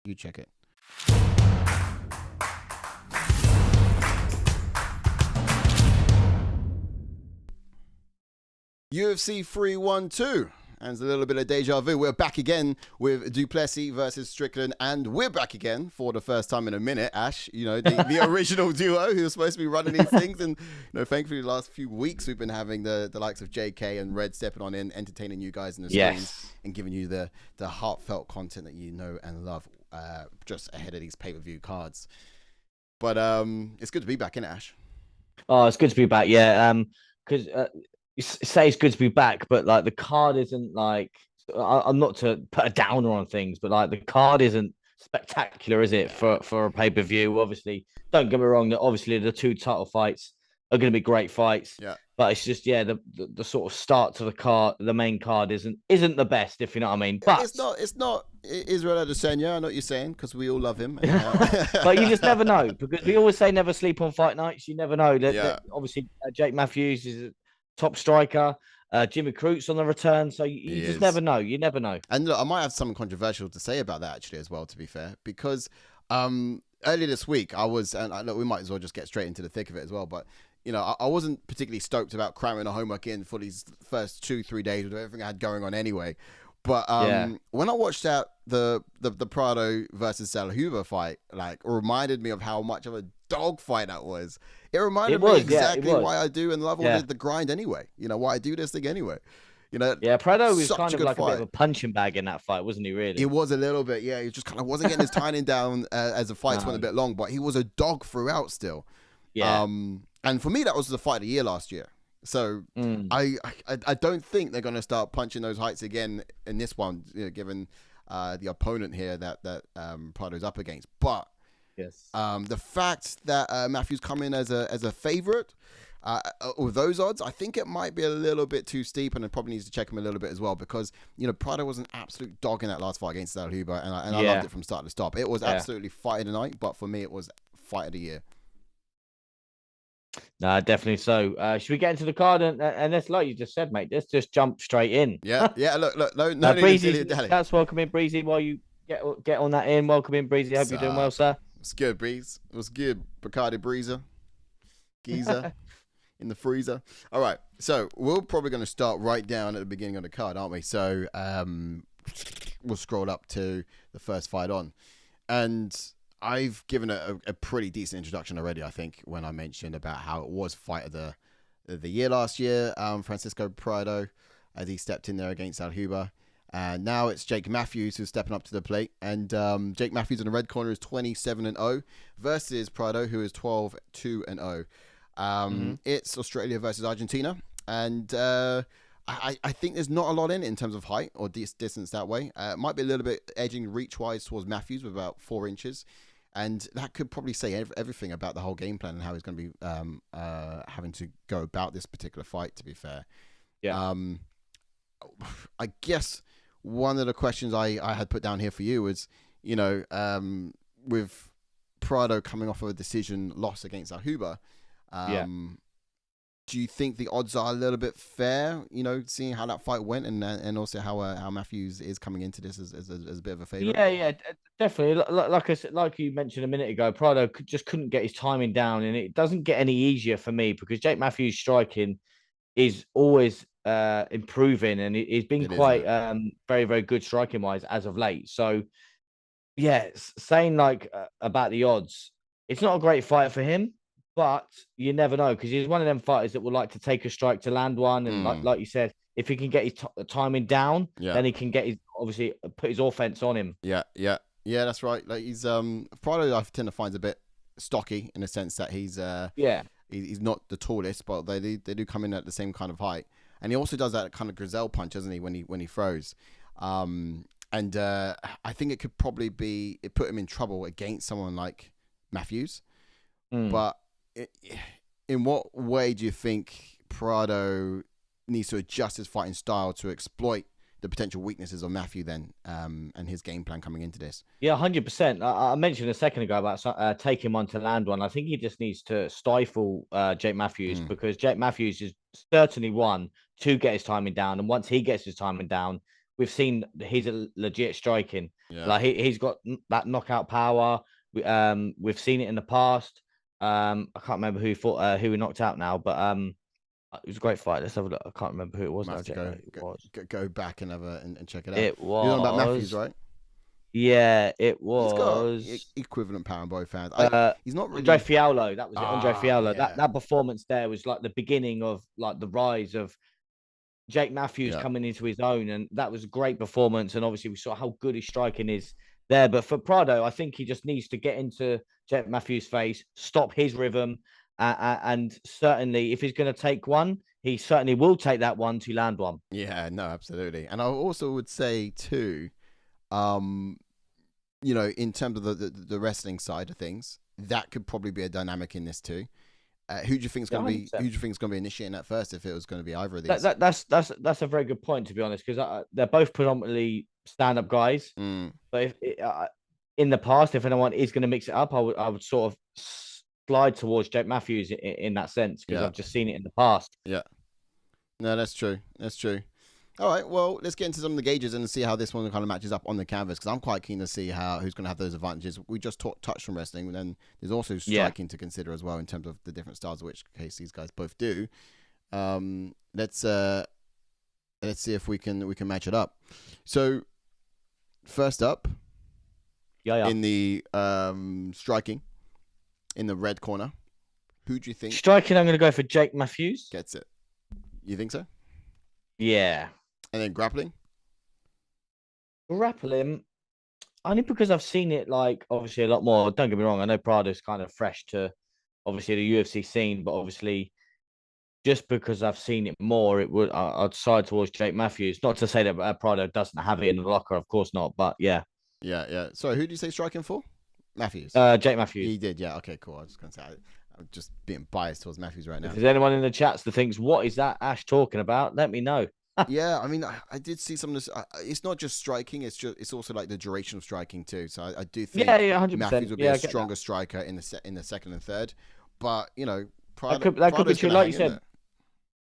You check it. UFC 312. And it's a little bit of deja vu. We're back again with Plessis versus Strickland, and we're back again for the first time in a minute, Ash. You know, the original duo who was supposed to be running these things. And, you know, thankfully the last few weeks we've been having the likes of JK and Red stepping on in, entertaining you guys in the screens and giving you the heartfelt content that you know and love just ahead of these pay-per-view cards. But it's good to be back in, Ash. Oh, it's good to be back, yeah. Because you say it's good to be back, but like the card isn't like, I'm not to put a downer on things, but like the card isn't spectacular, is it, for a pay-per-view? Obviously, don't get me wrong, that obviously the two title fights are going to be great fights. Yeah. But it's just, yeah, the sort of start to the card, the main card isn't the best, if you know what I mean. But it's not Israel Adesanya. I know what you're saying, because we all love him. But you just never know, because we always say never sleep on fight nights. You never know. That obviously, Jake Matthews is a top striker. Jimmy Crute's on the return, so you just never know. You never know. And look, I might have something controversial to say about that actually as well, to be fair, because earlier this week I was, and look, we might as well just get straight into the thick of it as well, but you know, I wasn't particularly stoked about cramming the homework in for these first 2-3 days with everything I had going on anyway. But when I watched that the Prado versus Salhuba fight, like, reminded me of how much of a dog fight that was. It reminded me exactly why I do and love all the grind anyway. You know, why I do this thing anyway. You know, Prado was kind of like a bit of a punching bag in that fight, wasn't he? Really, it was a little bit. Yeah, he just kind of wasn't getting his timing down as the fights went a bit long, but he was a dog throughout still. Yeah. And for me, that was the fight of the year last year. So I don't think they're going to start punching those heights again in this one, you know, given the opponent here that Prado's up against. But the fact that Matthews come in as a favorite with those odds, I think it might be a little bit too steep, and it probably needs to check him a little bit as well, because you know Prado was an absolute dog in that last fight against Salhuba, and I loved it from start to stop. It was absolutely fight of the night, but for me, it was fight of the year. No, definitely so. Should we get into the card? And that's like you just said, mate. Let's just jump straight in. Yeah. Look. No Breezy, that's welcome in, Breezy. While you get on that in, welcome in, Breezy. Hope you're doing well, sir. It's good, Breeze. It was good, Bacardi Breezer, Geezer, in the freezer. All right, so we're probably going to start right down at the beginning of the card, aren't we? So we'll scroll up to the first fight on, and I've given a pretty decent introduction already, I think, when I mentioned about how it was fight of the year last year, Francisco Prado, as he stepped in there against Salhuba. And now it's Jake Matthews who's stepping up to the plate. And Jake Matthews in the red corner is 27-0 versus Prado, who is 12-2-0. It's Australia versus Argentina. And I think there's not a lot in terms of height or distance that way. It might be a little bit edging reach-wise towards Matthews with about 4 inches. And that could probably say everything about the whole game plan and how he's going to be having to go about this particular fight, to be fair. Yeah. I guess one of the questions I had put down here for you was, you know, with Prado coming off of a decision loss against Salhuba, do you think the odds are a little bit fair, you know, seeing how that fight went and also how Matthews is coming into this as a bit of a favorite? Yeah, definitely. Like I said, like you mentioned a minute ago, Prado just couldn't get his timing down, and it doesn't get any easier for me because Jake Matthews' striking is always improving, and he's been quite very, very good striking wise as of late. So yeah, saying like about the odds, it's not a great fight for him, but you never know, because he's one of them fighters that would like to take a strike to land one, and like you said, if he can get his timing down, then he can get his obviously put his offense on him. Yeah, that's right. Like he's Prado, I tend to find a bit stocky in the sense that he's he's not the tallest, but they do come in at the same kind of height. And he also does that kind of gazelle punch, doesn't he, when he throws? And I think it could probably put him in trouble against someone like Matthews. But in what way do you think Prado needs to adjust his fighting style to exploit the potential weaknesses of Matthew then, and his game plan coming into this? Yeah, 100%. I mentioned a second ago about taking him on to land one. I think he just needs to stifle Jake Matthews, because Jake Matthews is certainly one to get his timing down. And once he gets his timing down, we've seen he's a legit striking. Yeah. Like he's got that knockout power. We've seen it in the past. I can't remember who fought, who we knocked out now, but it was a great fight. Let's have a look. I can't remember who it was Might now. have to go back and and check it out. It You're on about Matthews, was. right? Yeah, it He's got was. equivalent power in both hands. He's not Andre really. Fiallo. That was it. Andre Fiallo. Yeah. That performance there was like the beginning of like the rise of Jake Matthews Yeah. coming into his own, and that was a great performance. And obviously, we saw how good his striking is there. But for Prado, I think he just needs to get into Jake Matthews' face, stop his rhythm, and certainly, if he's going to take one, he certainly will take that one to land one. Yeah, no, absolutely. And I also would say too, you know, in terms of the wrestling side of things, that could probably be a dynamic in this too. Who do you think is going to be? Who do you think is going to be initiating that first? If it was going to be either of these, That's a very good point, to be honest, because they're both predominantly stand-up guys. But if in the past, if anyone is going to mix it up, I would sort of slide towards Jake Matthews in that sense, because I've just seen it in the past. Yeah, no, that's true. That's true. All right, well, let's get into some of the gauges and see how this one kind of matches up on the canvas, because I'm quite keen to see who's going to have those advantages. We just touched on wrestling, and then there's also striking to consider as well in terms of the different styles, which case these guys both do. Let's see if we can match it up. So first up, in the striking, in the red corner, who do you think striking? I'm going to go for Jake Matthews. Gets it. You think so? Yeah. And then grappling? Grappling, only because I've seen it, like, obviously a lot more. Don't get me wrong, I know Prado's kind of fresh to, obviously, the UFC scene, but obviously, just because I've seen it more, I'd side towards Jake Matthews. Not to say that Prado doesn't have it in the locker, of course not, but yeah. Yeah. Sorry, who did you say striking for? Matthews? Jake Matthews. He did, yeah. Okay, cool. I was just going to say, I'm just being biased towards Matthews right now. If there's anyone in the chats that thinks, what is that Ash talking about? Let me know. Yeah, I mean, I did see some of this. It's not just striking; it's also like the duration of striking too. So I do think 100%. Matthews would be a stronger striker in the second and third. But you know, that could be true, like you said.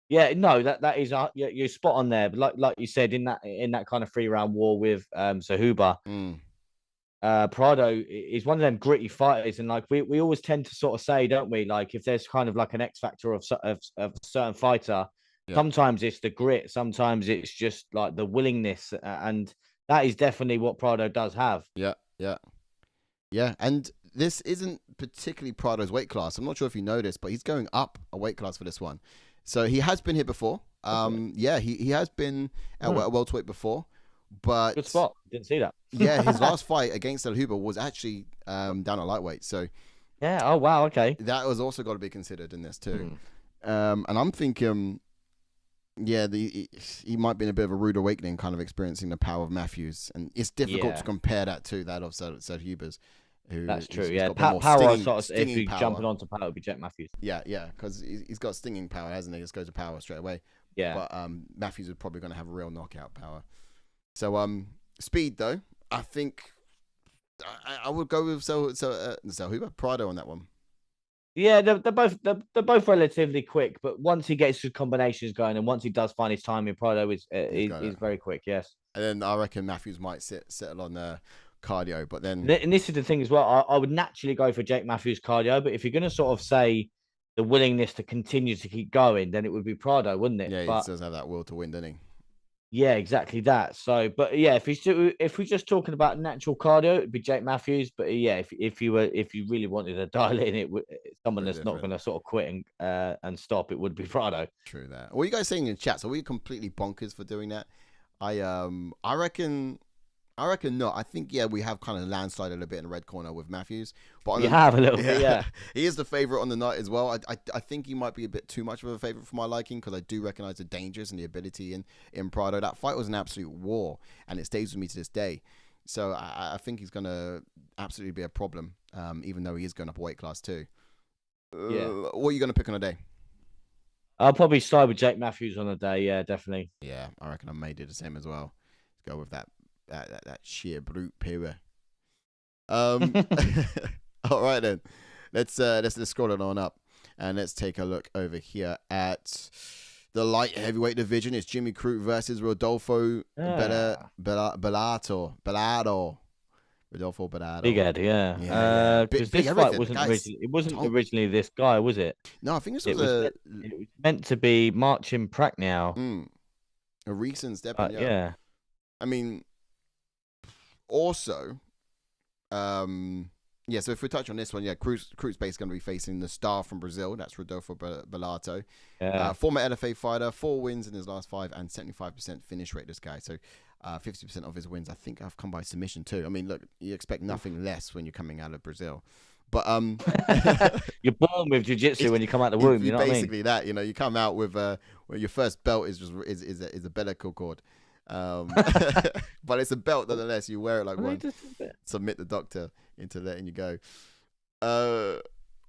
Yeah, no, that is you're spot on there. But like you said, in that kind of 3-round war with Sahuba, Prado is one of them gritty fighters, and like we always tend to sort of say, don't we? Like if there's kind of like an X factor of a certain fighter. Yeah. Sometimes it's the grit, sometimes it's just like the willingness, and that is definitely what Prado does have. Yeah. And this isn't particularly Prado's weight class. I'm not sure if you noticed, but he's going up a weight class for this one. So he has been here before. Yeah, he has been at welterweight before, but good spot. Didn't see that. Yeah, his last fight against El Huber was actually down at lightweight. So yeah. Oh wow. Okay. That was also got to be considered in this too. And I'm thinking. Yeah, he might be in a bit of a rude awakening, kind of experiencing the power of Matthews, and it's difficult to compare that to that of Said Huber's. That's true. Yeah, power sort of. If you're jumping onto power, it would be Jake Matthews. Yeah, because he's got stinging power, hasn't he? Just goes to power straight away. Yeah, but Matthews is probably going to have real knockout power. So speed though, I think I would go with Huber Prado on that one. Yeah, they're both relatively quick, but once he gets his combinations going, and once he does find his timing, Prado is very quick. Yes, and then I reckon Matthews might settle on cardio, but then and this is the thing as well. I would naturally go for Jake Matthews cardio, but if you're going to sort of say the willingness to continue to keep going, then it would be Prado, wouldn't it? Yeah, he does have that will to win, doesn't he? Yeah, exactly that. So, but yeah, if we're just talking about natural cardio, it'd be Jake Matthews. But yeah, if you really wanted to dial in, someone that's not going to sort of quit and stop, it would be Prado. True that. What are you guys saying in the chat? So are we completely bonkers for doing that? I reckon not. I think we have kind of landslided a little bit in the red corner with Matthews, but have a little bit. Yeah, he is the favorite on the night as well. I think he might be a bit too much of a favorite for my liking, because I do recognize the dangers and the ability in Prado. That fight was an absolute war, and it stays with me to this day. So I think he's gonna absolutely be a problem, even though he is going up a weight class too. What are you gonna pick on a day? I'll probably side with Jake Matthews on a day. Yeah, definitely. Yeah, I reckon I may do the same as well. Let's go with that sheer brute power. All right then, let's scroll it on up, and let's take a look over here at the light heavyweight division. It's Jimmy Crute versus Rodolfo Bellato. Rodolfo Bellato. Big Ed, yeah. Yeah. Because Big this fight everything. wasn't originally this guy, was it? No, I think this It was was meant to be Marcin Pragnell. a recent step in. Yeah. I mean, also, yeah. So if we touch on this one, yeah, Crute's basically going to be facing the star from Brazil. That's Rodolfo Bellato. Yeah. Former LFA fighter, 4 wins in his last 5 and 75% finish rate. This guy, so 50% of his wins, I think, have come by submission too. I mean, look, you expect nothing less when you're coming out of Brazil, but you're born with jiu-jitsu when you come out the womb. You know what I mean? Basically, that you come out with where your first belt is a Bellato cord. But it's a belt nonetheless. You wear it like one. Submit the doctor into letting you go.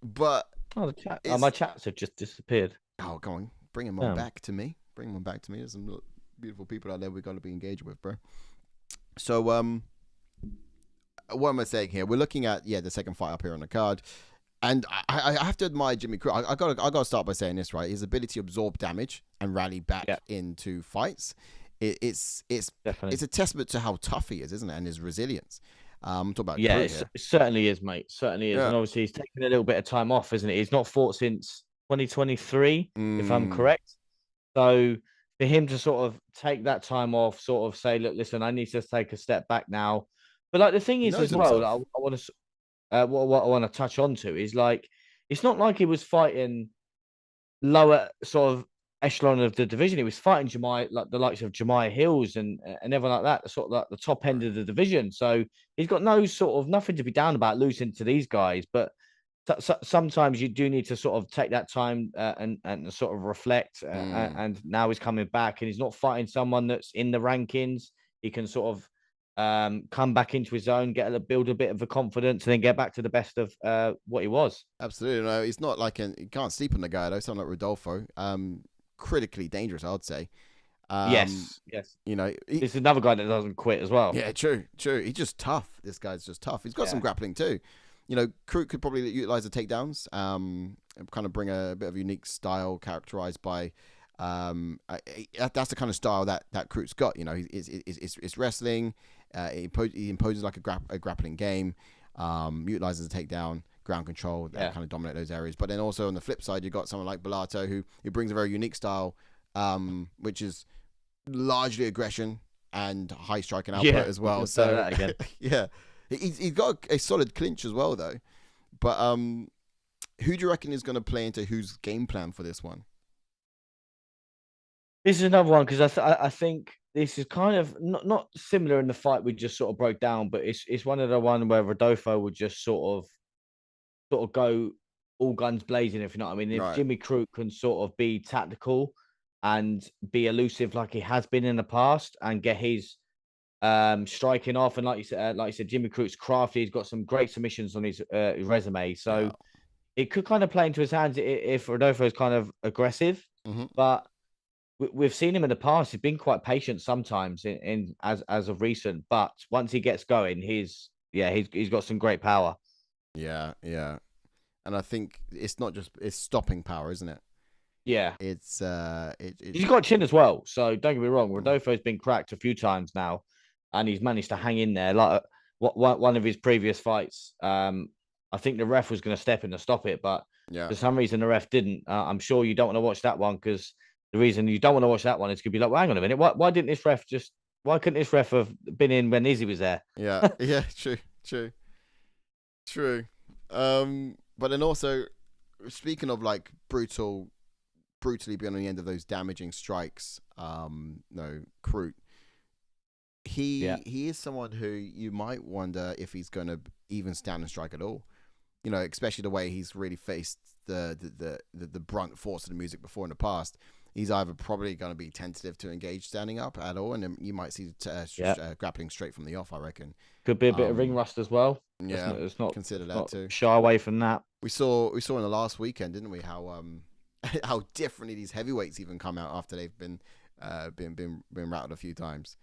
But my chats have just disappeared. Oh, go on, bring them on back to me. Bring them back to me. There's some beautiful people out there we got to be engaged with, bro. So what am I saying here? We're looking at the second fight up here on the card. And I have to admire Jimmy Crute. I got to start by saying this, right? His ability to absorb damage and rally back into fights. It's a testament to how tough he is, isn't it? And his resilience. I'm talking about it certainly is, mate. Certainly is. And obviously he's taken a little bit of time off, isn't it? He's not fought since 2023, if I'm correct. So for him to sort of take that time off, sort of say, look, listen, I need to take a step back now. But like the thing is as well, I want to what I want to touch on to is like, it's not like he was fighting lower sort of echelon of the division. He was fighting like the likes of Jemiah Hills and everyone like that, sort of like the top end of the division. So he's got nothing to be down about losing to these guys. But sometimes you do need to sort of take that time and sort of reflect. And now he's coming back and he's not fighting someone that's in the rankings. He can sort of come back into his own, build a bit of a confidence, and then get back to the best of what he was. Absolutely, no, he's not like you can't sleep on the guy though. Sound like Rodolfo, critically dangerous, I'd say. Yes. It's another guy that doesn't quit as well. Yeah, true. He's just tough. This guy's just tough. He's got some grappling too. Crute could probably utilize the takedowns, kind of bring a bit of unique style characterized by. That's the kind of style that Crute's got. It's wrestling. He imposes like a grappling game, utilizes the takedown, ground control, that kind of dominate those areas. But then also on the flip side, you got someone like Bellato who brings a very unique style, which is largely aggression and high striking output as well. So that again. Yeah, he's got a solid clinch as well though. But who do you reckon is going to play into whose game plan for this one? This is another one because I think this is kind of not similar in the fight we just sort of broke down, but it's one of the one where Rodolfo would just sort of go all guns blazing, if you know what I mean. If Jimmy Crute can sort of be tactical and be elusive like he has been in the past and get his striking off, and like you said, Jimmy Crute's crafty. He's got some great submissions on his resume, so it could kind of play into his hands if Rodolfo is kind of aggressive, but. We've seen him in the past. He's been quite patient sometimes as of recent, but once he gets going, he's got some great power. Yeah, and I think it's not just stopping power, isn't it? Yeah, it's he's got chin as well. So don't get me wrong, Rodolfo's been cracked a few times now, and he's managed to hang in there. Like one of his previous fights, I think the ref was going to step in to stop it, but for some reason the ref didn't. I'm sure you don't want to watch that one because. The reason you don't want to watch that one is to be like, well, hang on a minute, why couldn't this ref have been in when Izzy was there? Yeah, true. But then also, speaking of like brutally being on the end of those damaging strikes, Crute, he is someone who you might wonder if he's going to even stand and strike at all. Especially the way he's really faced the brunt force of the music before in the past. He's either probably going to be tentative to engage standing up at all, and then you might see grappling straight from the off, I reckon. Could be a bit of ring rust as well. Yeah, it's not consider that too. Shy away from that. We saw in the last weekend, didn't we? How how differently these heavyweights even come out after they've been rattled a few times.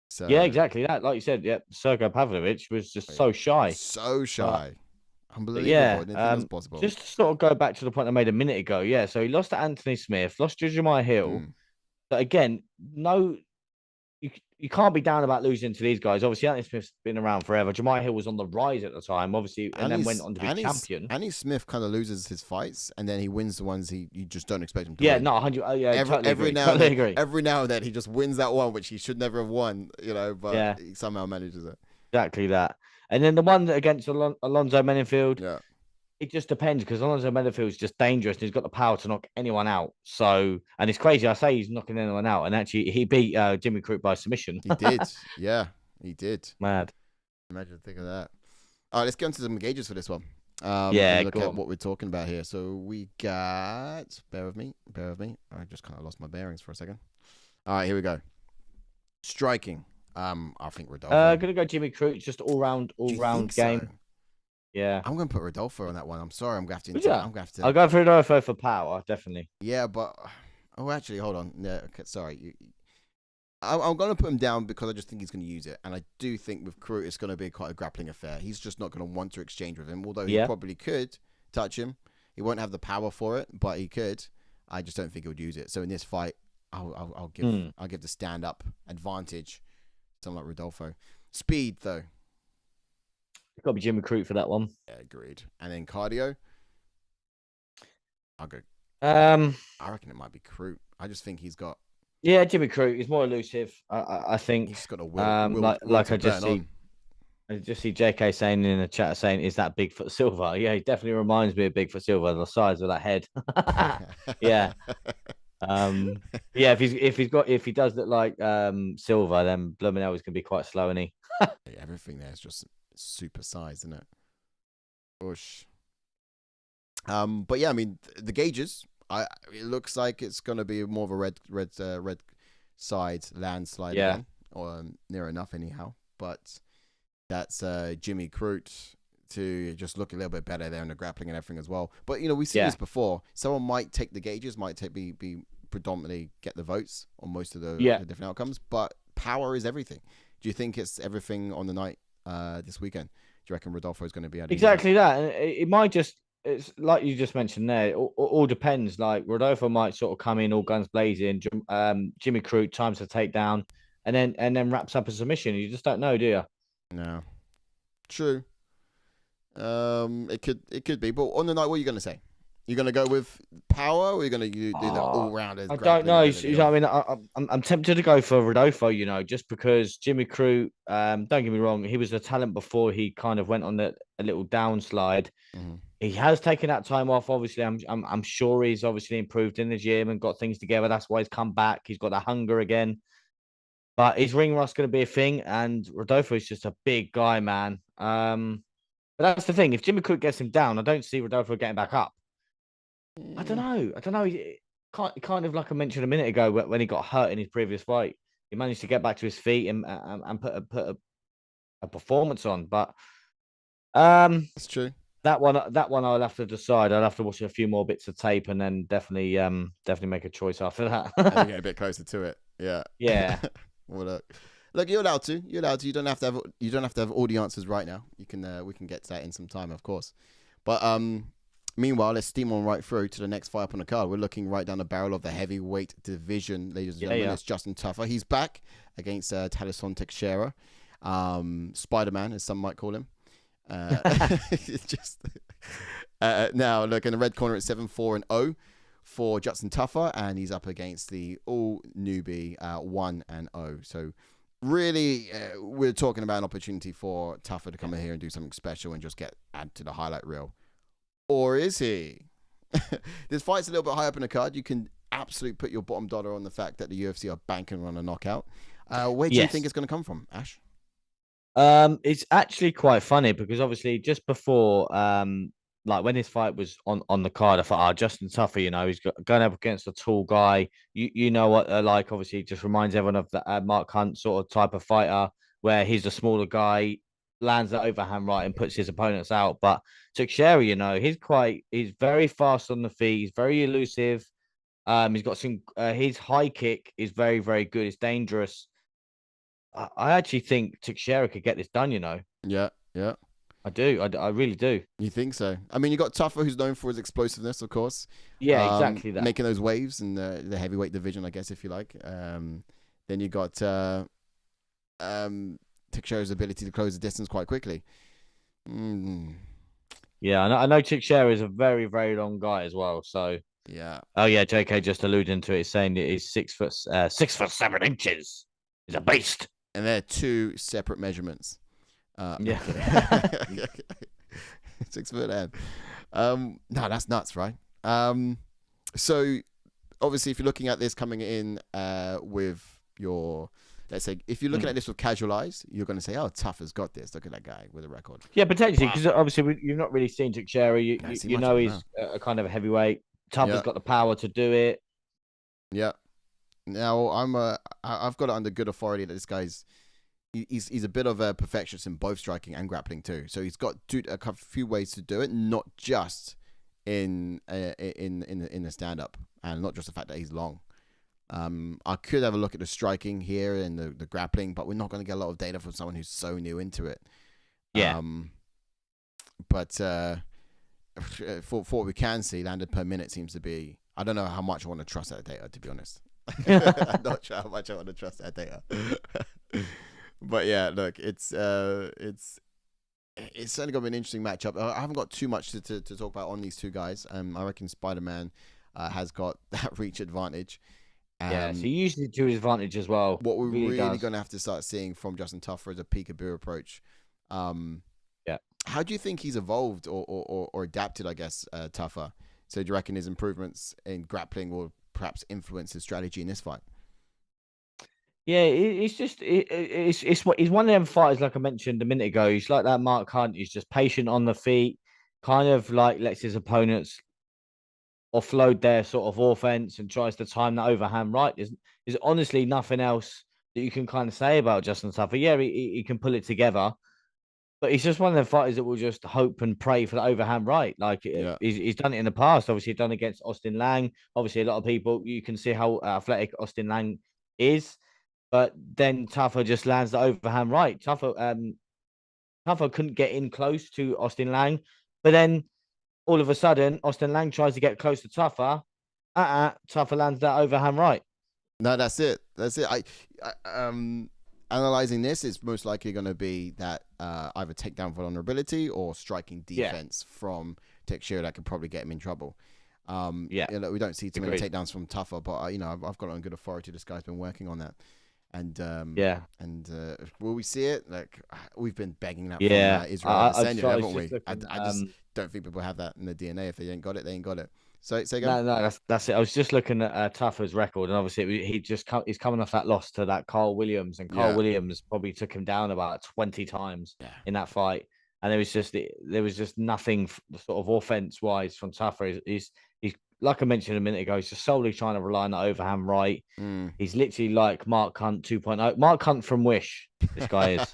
So yeah, exactly that. Like you said, Sergey Pavlovich was just so shy. Unbelievable. Yeah, possible. Just to sort of go back to the point I made a minute ago. Yeah, so he lost to Anthony Smith, lost to Jemiah Hill. But again, you can't be down about losing to these guys. Obviously, Anthony Smith's been around forever. Jamai Hill was on the rise at the time, obviously, and then went on to be champion. Anthony Smith kind of loses his fights, and then he wins the ones you just don't expect him to Yeah, win. no, 100. Yeah, every now totally and then, agree. every now and then, he just wins that one, which he should never have won, but he somehow manages it. Exactly that. And then the one against Alonzo Menifeld, Yeah. it just depends because Alonzo Menifeld is just dangerous and he's got the power to knock anyone out. So, and it's crazy. I say he's knocking anyone out, and actually he beat Jimmy Crute by submission. He did. Yeah, he did. Mad. Imagine think of that. All right, let's get into some gauges for this one. Look at what we're talking about here. So we got. Bear with me. I just kind of lost my bearings for a second. All right, here we go. Striking. I think Rodolfo. Gonna go Jimmy Crute, just all round game. So? Yeah, I'm gonna put Rodolfo on that one. I'm sorry, I'm gonna have to. I'll go for Rodolfo for power, definitely. Yeah, but actually, hold on. Yeah, okay, sorry. I'm gonna put him down because I just think he's gonna use it, and I do think with Crute it's gonna be quite a grappling affair. He's just not gonna want to exchange with him, although he probably could touch him. He won't have the power for it, but he could. I just don't think he would use it. So in this fight, I'll give the stand up advantage. Something like Rodolfo. Speed though. It's got to be Jimmy Crute for that one. Yeah, agreed. And then cardio, I'll go. I reckon it might be Crute. I just think he's got. Yeah, Jimmy Crute. He's more elusive. I think. He's got a will. Like I just see. I just see JK saying in the chat is that Bigfoot Silver? Yeah, he definitely reminds me of Bigfoot Silver. The size of that head. Yeah. Yeah. If he does look like Silver, then blooming hell is gonna be quite slow, isn't he? Everything there is just super sized, isn't it? Push. But yeah, I mean the gauges. It looks like it's gonna be more of a red side landslide. Yeah. Again, or near enough anyhow. But that's Jimmy Crute to just look a little bit better there in the grappling and everything as well. But we've seen this before. Someone might take the gauges, be predominantly get the votes on most of the different outcomes. But power is everything. Do you think it's everything on the night this weekend? Do you reckon Rodolfo is going to be able to exactly that? And it might it's like you just mentioned there. It all depends. Like Rodolfo might sort of come in all guns blazing. Jimmy Crute times the takedown, and then wraps up a submission. You just don't know, do you? No. True. It could be. But on the night, what are you going to say? You're going to go with power, or are you going to do the all-rounders? I don't know. I mean, I'm tempted to go for Rodolfo, just because Jimmy Crute, don't get me wrong, he was a talent before he kind of went on a little downslide. Mm-hmm. He has taken that time off. Obviously, I'm sure he's obviously improved in the gym and got things together. That's why he's come back. He's got the hunger again. But is ring rust going to be a thing? And Rodolfo is just a big guy, man. But that's the thing. If Jimmy Crute gets him down, I don't see Rodolfo getting back up. I don't know. Kind of like I mentioned a minute ago when he got hurt in his previous fight, he managed to get back to his feet and put a performance on. But that's true. That one I'll have to decide. I'll have to watch a few more bits of tape and then definitely make a choice after that. And get a bit closer to it. Yeah. Yeah. Well, look, you're allowed to. You don't have to have all the answers right now. We can get to that in some time, of course. But meanwhile, let's steam on right through to the next fight up on the card. We're looking right down the barrel of the heavyweight division, ladies and gentlemen. It's Justin Tafa. He's back against Tallison Teixeira. Spider-Man, as some might call him. It's just now look in the red corner at 7-4-0 for Justin Tafa, and he's up against the all newbie 1-0. So really, we're talking about an opportunity for Tafa to come in here and do something special and just add to the highlight reel. Or is he? This fight's a little bit high up in the card. You can absolutely put your bottom dollar on the fact that the UFC are banking on a knockout. Where do you think it's going to come from, Ash? It's actually quite funny because obviously just before, like when his fight was on the card, I thought, Justin Tafa, he's going up against a tall guy. You know what, like obviously it just reminds everyone of the Mark Hunt sort of type of fighter where he's a smaller guy, lands the overhand right and puts his opponents out. But Teixeira, he's very fast on the feet. He's very elusive. He's got his high kick is very, very good. It's dangerous. I actually think Teixeira could get this done, Yeah. I do. I really do. You think so? I mean, you got Tafa, who's known for his explosiveness, of course. Yeah, exactly that. Making those waves in the heavyweight division, I guess, if you like. Then you got Teixeira's ability to close the distance quite quickly. Yeah, I know Teixeira is a very, very long guy as well. So Yeah. oh yeah, JK just alluding to it, saying that he's 6'7". He's a beast. And they're two separate measurements. Yeah. 6 foot and no, that's nuts, right? So obviously if you're looking at this coming in with your, let's say, if you're looking at this with casual eyes, you're going to say, oh, Tafa's got this. Look at that guy with a record. Yeah, potentially, because obviously you've not really seen Teixeira. You know he's a kind of a heavyweight. Tafa's got the power to do it. Yeah. Now I've got it under good authority that this guy's he's a bit of a perfectionist in both striking and grappling too. So he's got a few ways to do it, not just in the stand up, and not just the fact that he's long. I could have a look at the striking here and the grappling, but we're not going to get a lot of data from someone who's so new into it. Yeah. But for what we can see, landed per minute seems to be. I don't know how much I want to trust that data, to be honest. I'm not sure how much I want to trust that data. But yeah, look, it's certainly going to be an interesting matchup. I haven't got too much to talk about on these two guys. I reckon Spider-Man has got that reach advantage. Yeah, so usually to his advantage as well. What we're really going to have to start seeing from Justin Tafa is a peekaboo approach. Yeah. How do you think he's evolved or adapted, I guess, Tafa? So do you reckon his improvements in grappling will perhaps influence his strategy in this fight? Yeah, he's one of them fighters, like I mentioned a minute ago. He's like that Mark Hunt. He's just patient on the feet, kind of like lets his opponents offload their sort of offense and tries to time that overhand right. There's honestly nothing else that you can kind of say about Justin Tafa. Yeah, he can pull it together, but he's just one of the fighters that will just hope and pray for the overhand right. Like he's done it in the past. Obviously, done against Austin Lang. Obviously, a lot of people, you can see how athletic Austin Lang is, but then Tafa just lands the overhand right. Tafa couldn't get in close to Austin Lang, but then all of a sudden, Austin Lang tries to get close to Tafa. Tafa lands that overhand right. No, that's it. That's it. Analyzing this, it's most likely going to be that either takedown vulnerability or striking defense from Teixeira that could probably get him in trouble. We don't see too many takedowns from Tafa, but I've got it on good authority. This guy's been working on that. And will we see it? Like we've been begging that from Israel Adesanya, haven't we? I just don't think people have that in the DNA. If they ain't got it, they ain't got it. So no, that's it. I was just looking at Tafa's record, and obviously he's coming off that loss to that Carl Williams, and Carl Williams probably took him down about 20 times in that fight, and there was just nothing sort of offense wise from Tafa. He's like I mentioned a minute ago, he's just solely trying to rely on the overhand right. He's literally like Mark Hunt 2.0. Mark Hunt from Wish, this guy is.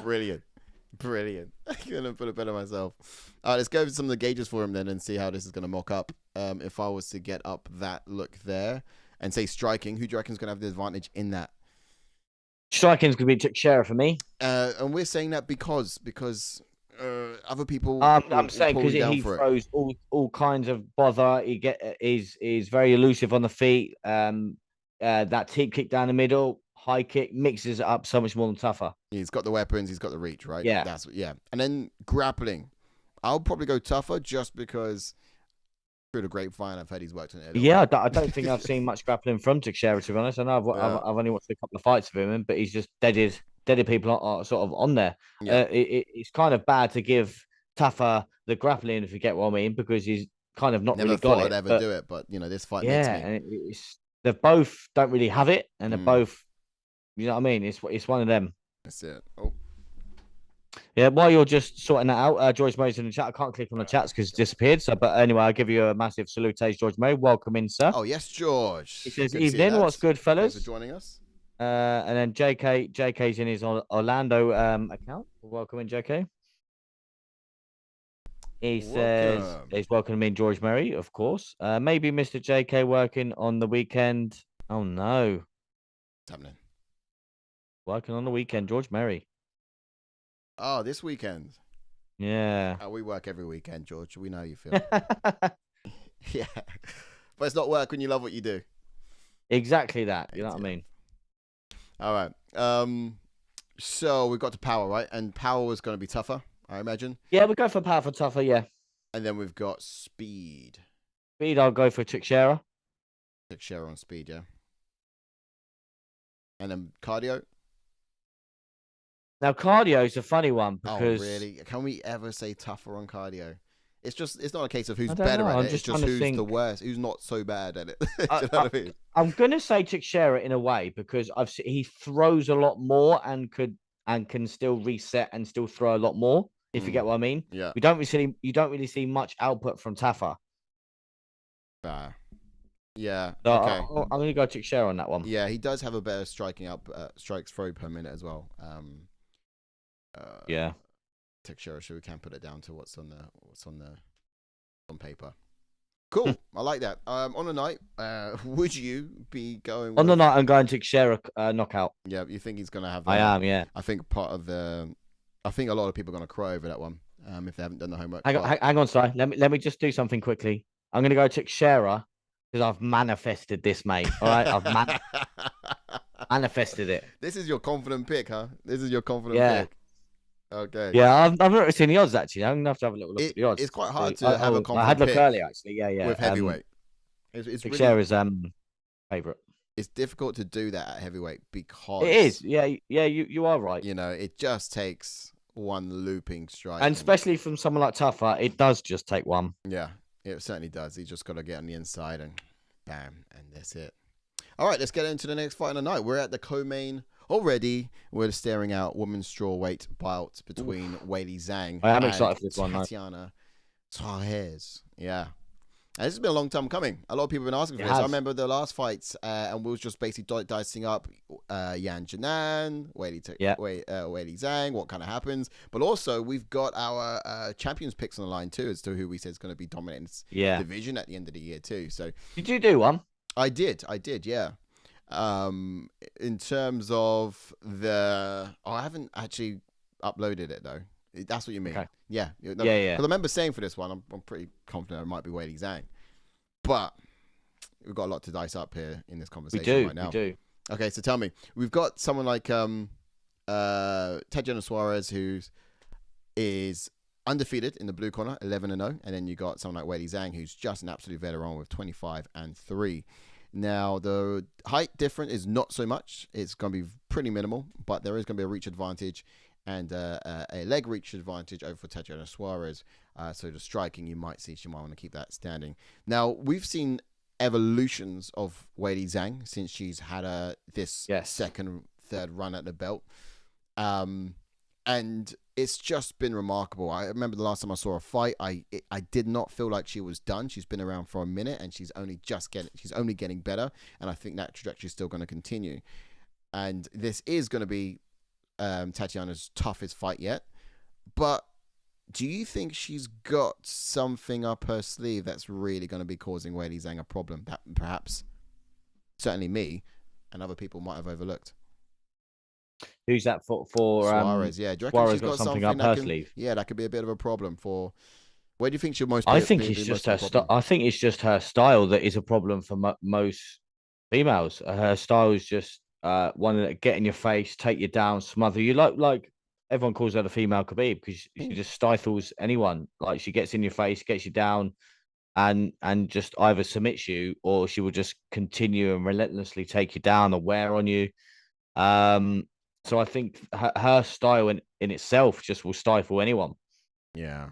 Brilliant. I couldn't put it better myself. All right, let's go over some of the gauges for him then and see how this is going to mock up. If I was to get up that look there and say striking, who do you reckon is going to have the advantage in that? Striking's going to be Teixeira for me. And we're saying that because other people. I'm saying because he throws all kinds of bother. He's very elusive on the feet. That teep kick down the middle, high kick, mixes it up so much more than Tafa. He's got the weapons. He's got the reach, right? Yeah. And then grappling, I'll probably go Tafa just because through the grapevine I've heard he's worked on it. Yeah, I don't think I've seen much grappling from Teixeira, to be honest. I know I've only watched a couple of fights of him, but he's just deaded people are sort of on there. Yeah. It's kind of bad to give Tafa the grappling, if you get what I mean, because he's kind of not Never really thought got I'd it. ever do it, but this fight makes me. And they both don't really have it, and they're both, you know what I mean? It's one of them. That's it. Oh. Yeah, while you're just sorting that out, George Murray's in the chat. I can't click on the chats because it's disappeared. So, but anyway, I'll give you a massive salute, George Murray. Welcome in, sir. Oh, yes, George. He says, evening, what's good, fellas? Thanks for joining us. And then JK's in his Orlando account. Welcome in, JK. He says he's welcoming in George Murray, of course. Maybe Mr. JK working on the weekend. Oh, no. What's happening? Working on the weekend, George Murray. Oh, this weekend. Yeah. We work every weekend, George. We know how you feel. Yeah. But it's not work when you love what you do. Exactly that. You know what I mean? All right. So we've got to power, right? And power was going to be tougher, I imagine. Yeah, we go for power for tougher. Yeah. And then we've got speed. Speed, I'll go for Teixeira. Teixeira on speed, yeah. And then cardio. Now, cardio is a funny one because. Oh, really? Can we ever say tougher on cardio? It's not a case of who's I don't better know. at I'm it. just It's just trying to who's think. the worst, who's not so bad at it. Do you know what I mean? I'm gonna say Teixeira in a way because he throws a lot more and can still reset and still throw a lot more. If you get what I mean. Yeah. You don't really see much output from Tafa. Yeah. So Okay. I'm gonna go Teixeira on that one. Yeah, he does have a better strikes throw per minute as well. Yeah. Teixeira, so we can put it down to what's on paper. Cool. I like that. On the night, would you be going on the night? I'm going Teixeira knockout. Yeah, you think he's gonna have that? I am. Yeah. I think I think a lot of people are gonna cry over that one. If they haven't done the homework. Hang on, Si. Let me just do something quickly. I'm gonna go Teixeira because I've manifested this, mate. All right, I've manifested it. This is your confident pick, huh? This is your confident pick. Okay. Yeah, I've not seen the odds actually. I'm gonna have to have a little look at the odds. It's quite hard to have a confident I had a look pick earlier actually. Yeah. With heavyweight, it's Teixeira's favorite. It's difficult to do that at heavyweight because it is. Yeah. You are right. You know, it just takes one looping strike, and especially from someone like Tafa, it does just take one. Yeah, it certainly does. He just got to get on the inside and bam, and that's it. All right, let's get into the next fight of the night. We're at the co-main already. We're staring out women's strawweight bout between Weili Zhang I am excited for this one. Tatiana Suarez. Yeah. And this has been a long time coming. A lot of people have been asking for this. has. I remember the last fights, and we was just basically dicing up Yan Janan, Weili Zhang, what kind of happens. But also, we've got our champions picks on the line too, as to who we said is going to be dominating this division at the end of the year too. So, did you do one? I did, yeah. In terms of I haven't actually uploaded it though. That's what you mean. Okay. Yeah. Yeah. Because I remember saying for this one, I'm pretty confident it might be Weili Zhang. But we've got a lot to dice up here in this conversation right now. We do. Okay, so tell me. We've got someone like Tatiana Suarez, who is undefeated in the blue corner, 11-0. And then you got someone like Weili Zhang, who's just an absolute veteran with 25-3. Now, the height difference is not so much. It's going to be pretty minimal, but there is going to be a reach advantage and a leg reach advantage over for Tatiana Suarez. So the striking, you might see she might want to keep that standing. Now, we've seen evolutions of Weili Zhang since she's had this second, third run at the belt. And it's just been remarkable. I remember the last time I saw a fight, I did not feel like she was done. She's been around for a minute, and she's only getting better. And I think that trajectory is still going to continue. And this is going to be Tatiana's toughest fight yet. But do you think she's got something up her sleeve that's really going to be causing Weili Zhang a problem that perhaps, certainly me and other people might have overlooked? Who's that for? Suarez, yeah. Do you reckon Suarez she's got something up her that sleeve? Yeah, that could be a bit of a problem for. Where do you think she'll most? I think it's just her style. I think it's just her style that is a problem for most females. Her style is just one that get in your face, take you down, smother you. Like everyone calls her the female Khabib because she just stifles anyone. Like she gets in your face, gets you down, and just either submits you or she will just continue and relentlessly take you down or wear on you. So I think her style in itself just will stifle anyone. Yeah.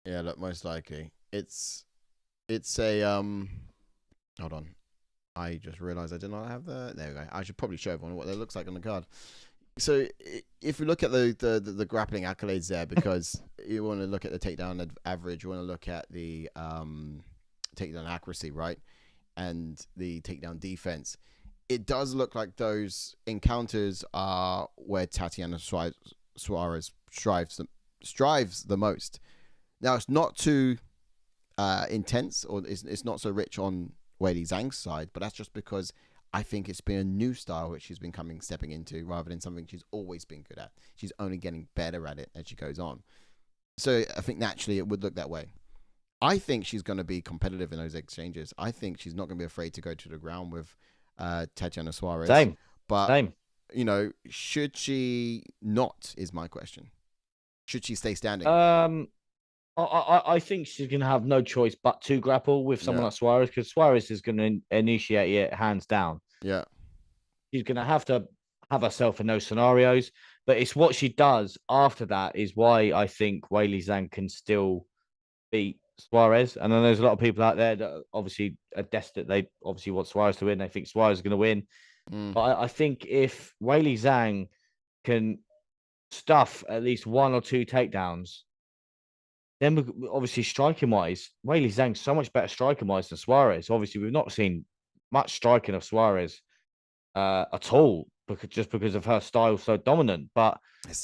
Yeah, look, most likely. It's a hold on. I just realized I did not have there we go. I should probably show everyone what it looks like on the card. So if we look at the grappling accolades there, because you want to look at the takedown average, you want to look at the takedown accuracy, right? And the takedown defense. It does look like those encounters are where Tatiana Suarez strives the most. Now, it's not too intense, or it's not so rich on Weili Zhang's side, but that's just because I think it's been a new style which she's been stepping into rather than something she's always been good at. She's only getting better at it as she goes on. So I think naturally it would look that way. I think she's going to be competitive in those exchanges. I think she's not going to be afraid to go to the ground with Tatiana Suarez. Same. But Same. should she not? Is my question. Should she stay standing? I think she's going to have no choice but to grapple with someone like Suarez, because Suarez is going to initiate it hands down. Yeah. She's going to have herself in those scenarios, but it's what she does after that is why I think Weili Zhang can still beat Suarez. And then there's a lot of people out there that obviously are desperate. They obviously want Suarez to win. They think Suarez is going to win. But I think if Weili Zhang can stuff at least 1 or 2 takedowns, then obviously striking wise, Weili Zhang's so much better striking wise than Suarez. Obviously, we've not seen much striking of Suarez at all because of her style so dominant. But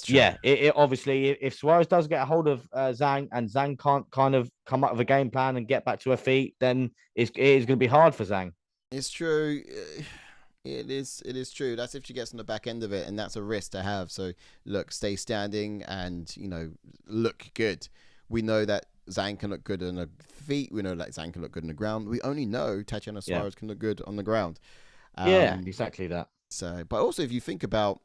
yeah, it obviously if Suarez does get a hold of Zhang and Zhang can't kind of come up with a game plan and get back to her feet, then it is going to be hard for Zhang. It's true. It is true. That's if she gets on the back end of it, and that's a risk to have. So look, stay standing and look good. We know that Zhang can look good on the feet. We know that Zhang can look good on the ground. We only know Tatiana Suarez can look good on the ground. Yeah, exactly that. So, but also if you think about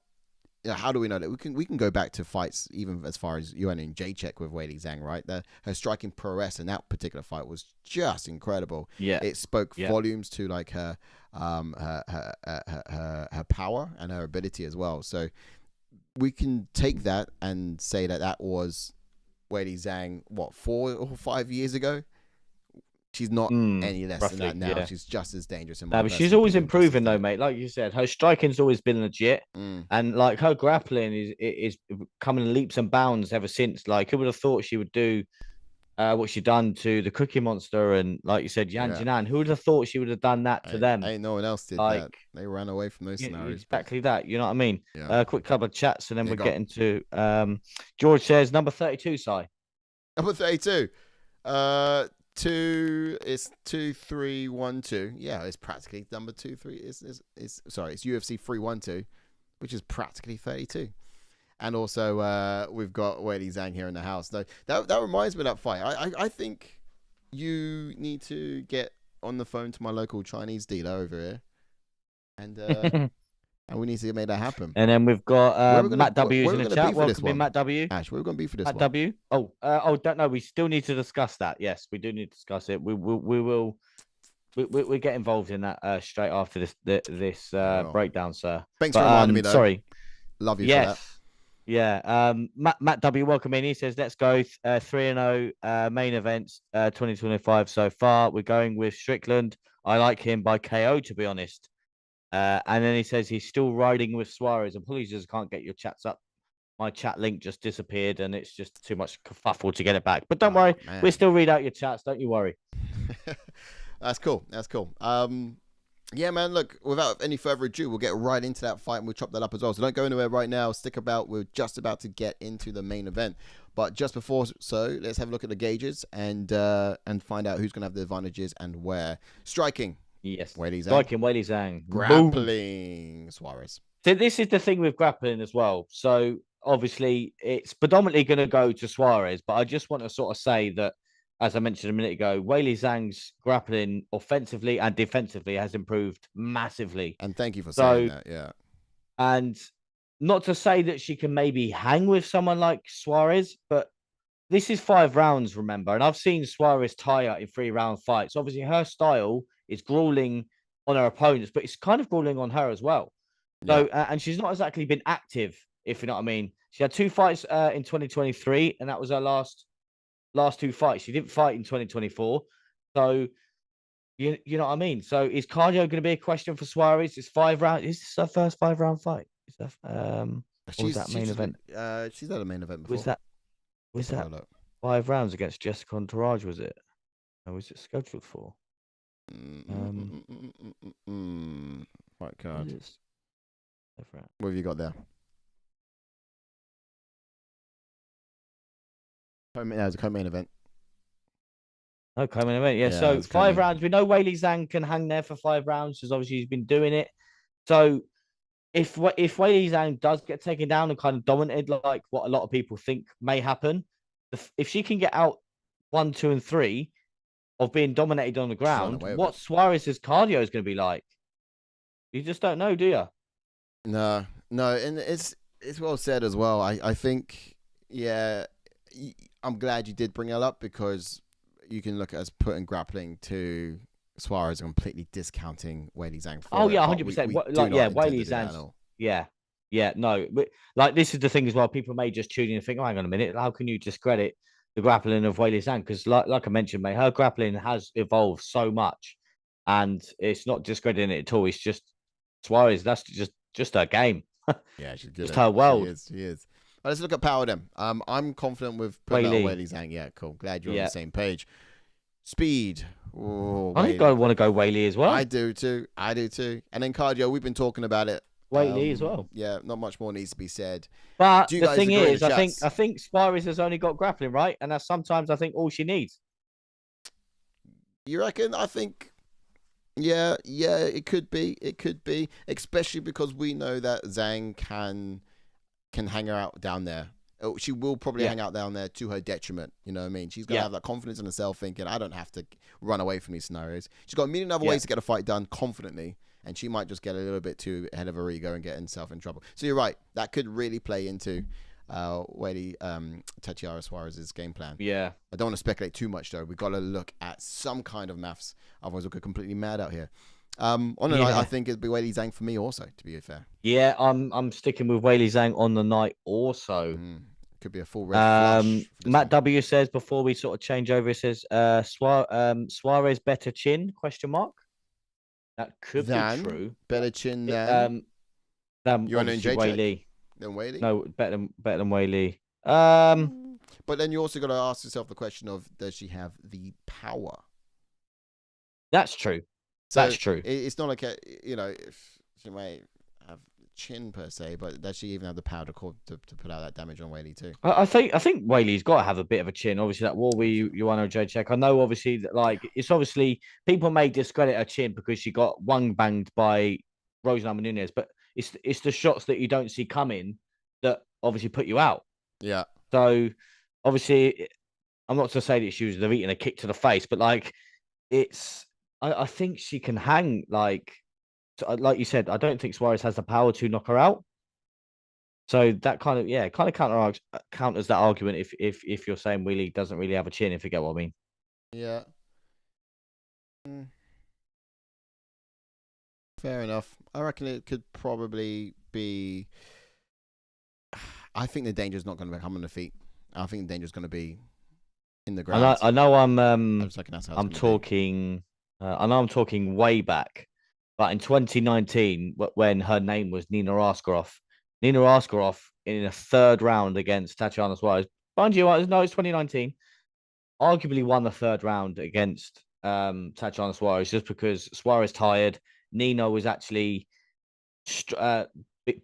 how do we know that we can go back to fights even as far as Joanna and Jacek with Weili Zhang, right? Her striking prowess in that particular fight was just incredible. Yeah, it spoke volumes to like her power and her ability as well. So we can take that and say that was Weili Zhang 4 or 5 years ago. She's not any less than that now. Yeah. She's just as dangerous. But she's always improving, though, mate. Like you said, her striking's always been legit, and like her grappling is coming in leaps and bounds ever since. Like, who would have thought she would do what she done to the Cookie Monster and, like you said, Yan Jinan? Who would have thought she would have done that to them? Ain't no one else did that. They ran away from those scenarios. Exactly that. You know what I mean? Yeah. Quick couple of chats, and then we're getting to George says number 32. Si. Number 32. It's 2-3-1-2. Yeah, it's practically number 2-3. It's UFC 3-1-2, which is practically 32. And also we've got Weili Zhang here in the house. That reminds me of that fight. I think you need to get on the phone to my local Chinese dealer over here, and we need to make that happen. And then we've got Matt W in the chat. Welcome in, Matt W. Ash, where are we going to be for this Matt one? W. Don't know. We still need to discuss that. Yes, we do need to discuss it. We'll get involved in that straight after this breakdown, sir. Thanks for reminding me, though. Sorry. Love you for that. Yeah. Matt W. Welcome in. He says, let's go 3-0 main events 2025 so far. We're going with Strickland. I like him by KO, to be honest. And then he says he's still riding with Suarez. Apologies, I can't get your chats up. My chat link just disappeared, and it's just too much kerfuffle to get it back. But don't worry, we'll still read out your chats. Don't you worry. That's cool. Yeah, man, look, without any further ado, we'll get right into that fight, and we'll chop that up as well. So don't go anywhere right now. Stick about. We're just about to get into the main event. But just before let's have a look at the gauges and find out who's going to have the advantages and where. Striking. Yes. Weili Zhang. Striking, Weili Zhang. Grappling, Suarez. So this is the thing with grappling as well. So obviously it's predominantly going to go to Suarez, but I just want to sort of say that, as I mentioned a minute ago, Weili Zhang's grappling offensively and defensively has improved massively. And thank you for saying that, yeah. And not to say that she can maybe hang with someone like Suarez, but this is 5 rounds, remember? And I've seen Suarez tire in 3-round fights. Obviously, her style is grueling on her opponents, but it's kind of grueling on her as well. So, and she's not exactly been active, if you know what I mean. She had 2 fights in 2023, and that was her last 2 fights. She didn't fight in 2024. So, you know what I mean? So, is cardio going to be a question for Suarez? It's 5 rounds. Is this her first 5-round fight? Is that, was that main event? She's had a main event before. Was that 5 rounds against Jessica Entourage, was it? Or was it scheduled for? Fight card. What have you got there? It's a co-main event. Oh, co-main event. Yeah, so 5 rounds. We know Weili Zhang can hang there for 5 rounds because obviously he's been doing it. So if Weili Zhang does get taken down and kind of dominated, like what a lot of people think may happen, if she can get out 1, 2, and 3 of being dominated on the ground, what Suarez's cardio is going to be like? You just don't know, do you? No, no, and it's well said as well. I think, yeah, I'm glad you did bring it up because you can look at us putting grappling to Suarez and completely discounting Weili Zhang Oh for it, yeah, but 100%. we do Like yeah, not intend to Weili do that at Zhang's all. yeah, yeah. No, but like this is the thing as well. People may just tune in and think, oh, hang on a minute, how can you discredit the grappling of Weili Zhang? Because like I mentioned, mate, her grappling has evolved so much, and it's not discrediting it at all. It's just Suarez. That's just her game, Yeah, she's good just at it. her She world. is. She is. Let's look at power then. I'm confident with putting that on Weili, Weili Zhang. Yeah, cool. Glad you're on the yeah. same page. Speed. Oh, I think I Weili. want to go Weili as I well. do too. I do too. And then cardio, we've been talking about it. Weili as well. Yeah, not much more needs to be said. But Do you the guys thing agree in the is, I think chats? I think Suarez has only got grappling, right? And that's sometimes I think all she needs. You reckon? I think. Yeah, yeah, it could be. It could be, especially because we know that Zhang can hang her out down there. Oh, she will probably Yeah, hang out down there to her detriment. You know what I mean? She's gonna yeah, have that confidence in herself, thinking, "I don't have to run away from these scenarios." She's got a million other yeah. ways to get a fight done confidently, and she might just get a little bit too ahead of her ego and get herself in trouble. So you're right. That could really play into Weili Tatiana Suarez's game plan. Yeah. I don't want to speculate too much though. We've got to look at some kind of maths, otherwise we'll go completely mad out here. On the night, I Yeah. think it'd be Weili Zhang for me also. To be fair, Yeah, I'm sticking with Weili Zhang on the night also. could be a full red flush for this Matt one. W says before we sort of change over, it says Suarez better chin question mark. That could be Than true. better chin It, than than you're an obviously NJ check Weili. than Weili. No, better than Weili. But then you also got to ask yourself the question of does she have the power? That's true. So That's true. it's not like if she may have chin per se, but does she even have the power to put out that damage on Weili too? I think Weili's got to have a bit of a chin. Obviously, that war you want to check. I know, obviously, that like it's obviously people may discredit her chin because she got one banged by Rose Namajunas, but it's the shots that you don't see coming that obviously put you out. Yeah. So obviously, I'm not to say that she was eating a kick to the face, but like it's I think she can hang like you said. I don't think Suarez has the power to knock her out. So that kind of counters that argument if you're saying Willie doesn't really have a chin, if you get what I mean. Yeah. Mm, fair enough. I reckon it could probably be. I think the danger's not going to come on the feet. I think the danger's going to be in the ground. I know I just reckon that's how it's I'm gonna be. talking I know I'm talking way back, but in 2019 when her name was Nina Askarov, in a third round against Tatiana Suarez. Mind you, no, it's 2019. Arguably won the third round against Tatiana Suarez just because Suarez tired. Nina was actually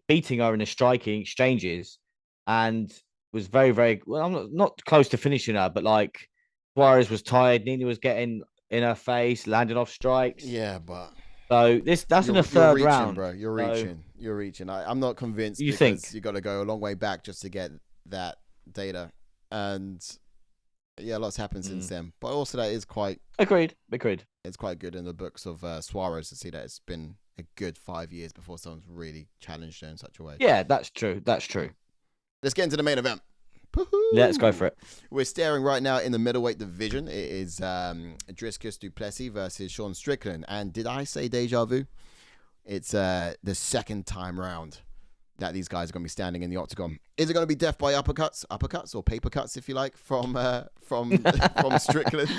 beating her in the striking exchanges and was very, very well. I'm not close to finishing her, but like Suarez was tired. Nina was getting in her face, landing off strikes. Yeah, but So that's in the you're third reaching, round, bro. You're so reaching. You're reaching. I'm not convinced you because think? you got to go a long way back just to get that data, and yeah, lots happened since then. But also that is quite. Agreed. It's quite good in the books of Suarez to see that it's been a good 5 years before someone's really challenged her in such a way. Yeah, that's true. Let's get into the main event. Let's go for it. We're staring right now in the middleweight division. It is Dricus du Plessis versus Sean Strickland. And did I say deja vu? It's the second time round that these guys are going to be standing in the octagon. Is it going to be death by uppercuts or paper cuts, if you like, from Strickland,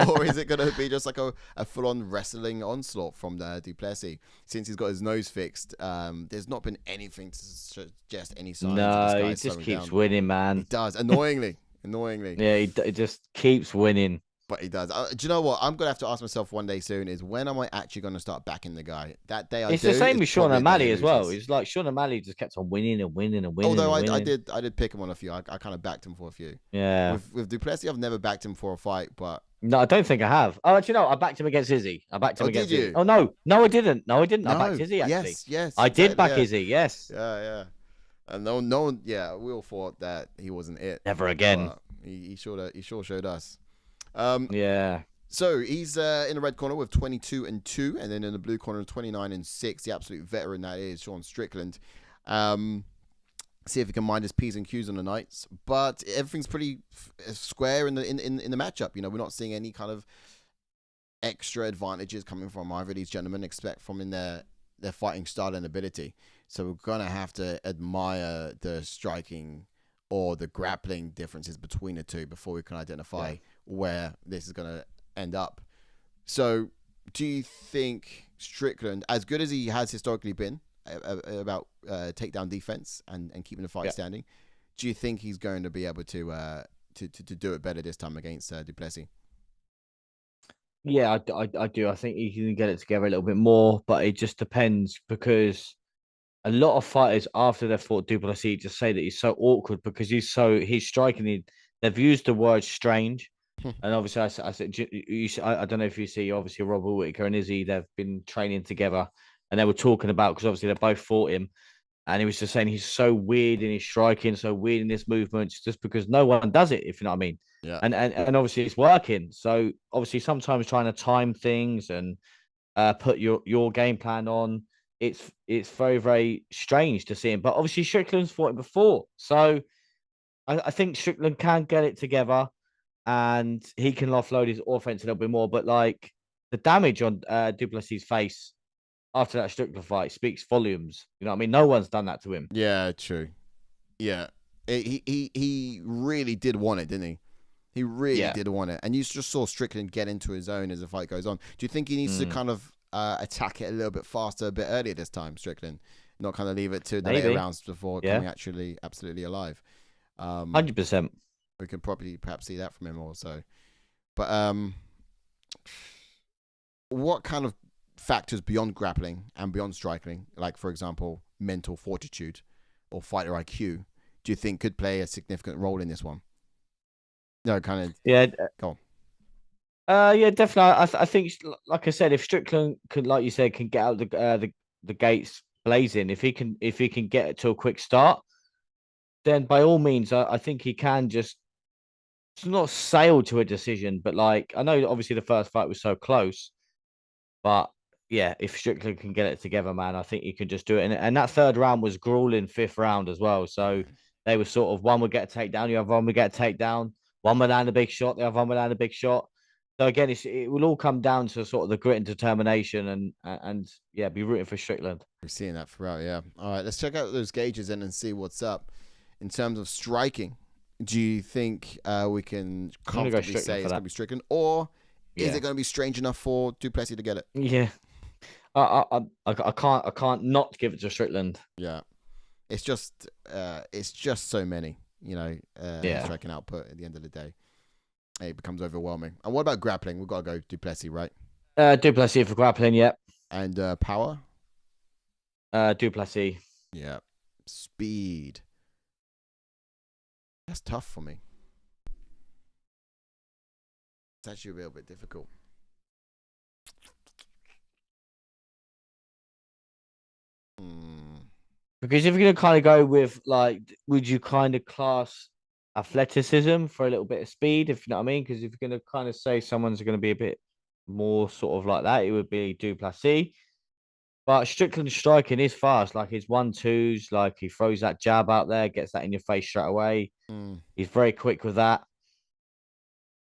or is it going to be just like a full-on wrestling onslaught from du Plessis? Since he's got his nose fixed, there's not been anything to suggest any signs. No, he just keeps winning, man. He does, annoyingly. Yeah, he just keeps winning. But he does. Do you know what? I'm going to have to ask myself one day soon is when am I actually going to start backing the guy? That day It's the same with Sean O'Malley as well. It's like Sean O'Malley just kept on winning and winning and winning. Although I did pick him on a few. I kind of backed him for a few. Yeah. With du Plessis, I've never backed him for a fight, but... No, I don't think I have. Oh, actually, no, I backed him against Izzy. Did you? Oh, no, I didn't. I No. backed Izzy, actually. Yes. I did back yeah. Izzy, yes. Yeah. And no one, we all thought that he wasn't it. Never again. He sure showed us. Yeah. So he's in the red corner with 22-2, and then in the blue corner 29-6. The absolute veteran that is Sean Strickland. See if he can mind his P's and Q's on the nights, but everything's pretty square in the matchup. You know, we're not seeing any kind of extra advantages coming from either of these gentlemen, except from in their fighting style and ability. So we're gonna have to admire the striking or the grappling differences between the two before we can identify where this is gonna end up. So, do you think Strickland, as good as he has historically been about takedown defense and keeping the fight standing, do you think he's going to be able to do it better this time against du Plessis? Yeah, I do. I think he can get it together a little bit more, but it just depends because a lot of fighters after they've fought du Plessis just say that he's so awkward because he's striking. They've used the word strange. And obviously, I said, I don't know if you see, obviously, Robert Whittaker and Izzy, they've been training together and they were talking about, because obviously they both fought him. And he was just saying he's so weird in his striking, so weird in his movements, just because no one does it, if you know what I mean. Yeah. And obviously it's working. So obviously sometimes trying to time things and put your game plan on, it's very, very strange to see him. But obviously Strickland's fought him before. So I think Strickland can get it together and he can offload his offense a little bit more. But like the damage on du Plessis' face after that Strickland fight speaks volumes. You know what I mean? No one's done that to him. Yeah, true. Yeah. He really did want it, didn't he? He really did want it. And you just saw Strickland get into his own as the fight goes on. Do you think he needs to kind of attack it a little bit faster, a bit earlier this time, Strickland? Not kind of leave it to the later rounds before coming actually absolutely alive. 100%. We could probably perhaps see that from him also. But what kind of factors beyond grappling and beyond striking, like for example mental fortitude or fighter IQ, do you think could play a significant role in this one? No, kind of. Go on. Yeah, definitely. I think, like I said, if Strickland could, like you said, can get out the gates blazing, if he can get it to a quick start, then by all means, I think he can just not sail to a decision. But like, I know obviously the first fight was so close, but yeah, if Strickland can get it together, man, I think he can just do it. And that third round was grueling, fifth round as well. So they were sort of, one would get a takedown, the other one would get a takedown. One would land a big shot, the other one would land a big shot. So again, it will all come down to sort of the grit and determination and yeah, be rooting for Strickland. We're seeing that throughout, yeah. All right, let's check out those gauges and see what's up. In terms of striking, do you think we can comfortably say it's going to be Strickland? Or is it going to be strange enough for du Plessis to get it? Yeah. I can't not give it to Strickland. Yeah. It's just so many, you know, striking output at the end of the day. It becomes overwhelming. And what about grappling? We've got to go du Plessis, right? Du Plessis for grappling, yeah. And power? Du Plessis. Yeah. Speed. That's tough for me. It's actually a little bit difficult. Because if you're going to kind of go with, like, would you kind of class athleticism for a little bit of speed, if you know what I mean? Because if you're going to kind of say someone's going to be a bit more sort of like that, it would be du Plessis. But Strickland's striking is fast, like his 1-2s, like he throws that jab out there, gets that in your face straight away. He's very quick with that.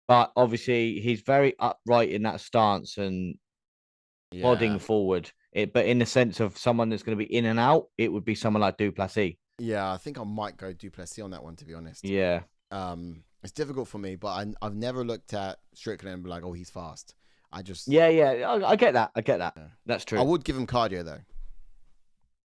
But obviously, he's very upright in that stance and plodding forward. But in the sense of someone that's going to be in and out, it would be someone like du Plessis. Yeah, I think I might go du Plessis on that one, to be honest. Yeah. It's difficult for me, but I've never looked at Strickland and be like, oh, he's fast. I just... Yeah. I get that. Yeah. That's true. I would give him cardio, though.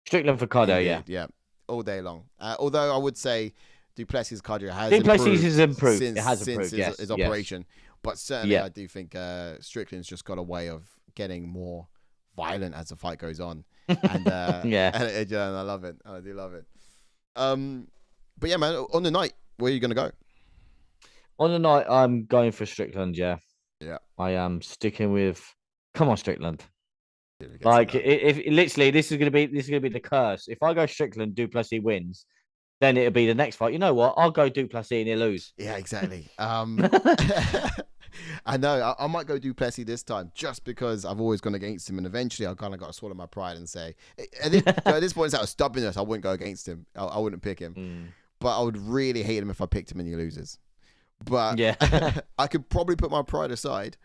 Strickland for cardio, yeah. Yeah, all day long. Although I would say du Plessis' cardio has improved. Since, it has improved, since his operation. But certainly I do think Strickland's just got a way of getting more violent as the fight goes on. And and I love it. I do love it. But yeah, man, on the night, where are you going to go? On the night, I'm going for Strickland, yeah. Yeah. I am sticking with, come on, Strickland. Like, if literally, this is gonna be the curse. If I go Strickland, du Plessis wins, then it'll be the next fight. You know what? I'll go du Plessis and he'll lose. Yeah, exactly. I know. I might go do Plessis this time just because I've always gone against him, and eventually I kind of got to swallow my pride and say, at this point, it's out of stubbornness. I wouldn't go against him. I wouldn't pick him, but I would really hate him if I picked him and he loses. But Yeah. I could probably put my pride aside